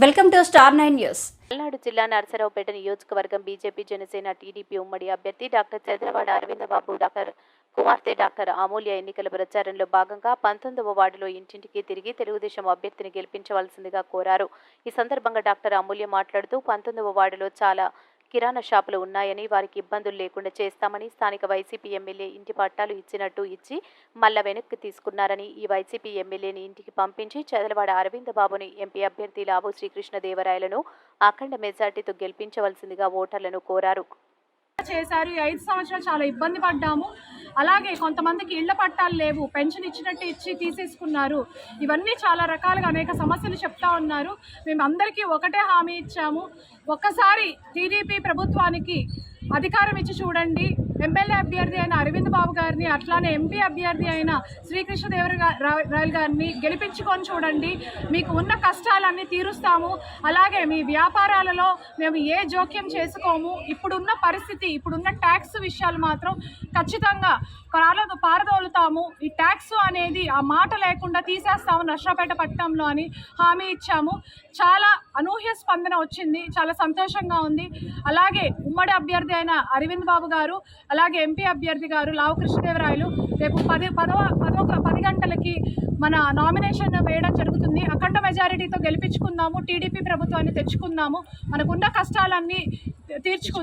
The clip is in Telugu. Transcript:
Welcome to star 9 news. Palnadu జిల్లా నరసరావుపేట నియోజకవర్గం బీజేపీ జనసేన టీడీపీ ఉమ్మడి అభ్యర్థి డాక్టర్ చంద్రవాడ అరవిందబాబు డాక్టర్ కుమార్తె డాక్టర్ అమూల్య ఎన్నికల ప్రచారంలో భాగంగా 19వ వార్డులో ఇంటింటికి తిరిగి తెలుగుదేశం అభ్యర్థిని గెలిపించవలసిందిగా కోరారు. ఈ సందర్భంగా డాక్టర్ అమూల్య మాట్లాడుతూ 19వ వార్డులో చాలా కిరాణా షాపులు ఉన్నాయని, వారికి ఇబ్బందులు లేకుండా చేస్తామని, స్థానిక వైసీపీ ఎమ్మెల్యే ఇంటి పట్టాలు ఇచ్చినట్టు ఇచ్చి మళ్ళా వెనక్కి తీసుకున్నారని, ఈ వైసీపీ ఎమ్మెల్యేని ఇంటికి పంపించి చదలవాడ అరవిందబాబుని ఎంపీ అభ్యర్థి లావు శ్రీకృష్ణదేవరాయలను అఖండ మెజార్టీతో గెలిపించవలసిందిగా ఓటర్లను కోరారు. చేశారు. 5 సంవత్సరాలు చాలా ఇబ్బంది పడ్డాము. అలాగే కొంతమందికి ఇళ్ల పట్టాలు లేవు, పెన్షన్ ఇచ్చినట్టు ఇచ్చి తీసేసుకున్నారు. ఇవన్నీ చాలా రకాలుగా అనేక సమస్యలు చెప్తా ఉన్నారు. మేము అందరికీ ఒకటే హామీ ఇచ్చాము, ఒక్కసారి టీడీపీ ప్రభుత్వానికి అధికారం ఇచ్చి చూడండి. ఎమ్మెల్యే అభ్యర్థి అయిన అరవింద్ బాబు గారిని, అట్లానే ఎంపీ అభ్యర్థి అయిన శ్రీకృష్ణదేవరాయలు గారిని గెలిపించుకొని చూడండి. మీకు ఉన్న కష్టాలన్నీ తీరుస్తాము. అలాగే మీ వ్యాపారాలలో మేము ఏ జోక్యం చేసుకోము. ఇప్పుడున్న పరిస్థితి, ఇప్పుడున్న ట్యాక్స్ విషయాలు మాత్రం ఖచ్చితంగా పారదోలుతాము. ఈ ట్యాక్స్ అనేది ఆ మాట లేకుండా తీసేస్తాము నర్సరావుపేట పట్టణంలో అని హామీ ఇచ్చాము. చాలా అనూహ్య స్పందన వచ్చింది, చాలా సంతోషంగా ఉంది. అలాగే ఉమ్మడి అభ్యర్థి అయిన అరవింద్ బాబు గారు, అలాగే ఎంపీ అభ్యర్థి గారు లావు కృష్ణదేవరాయలు రేపు 10 గంటలకి మన నామినేషన్ వేయడం జరుగుతుంది. అఖండ మెజారిటీతో గెలిపించుకుందాము, టీడీపీ ప్రభుత్వాన్ని తెచ్చుకుందాము, మనకున్న కష్టాలన్నీ తీర్చుకుందాం.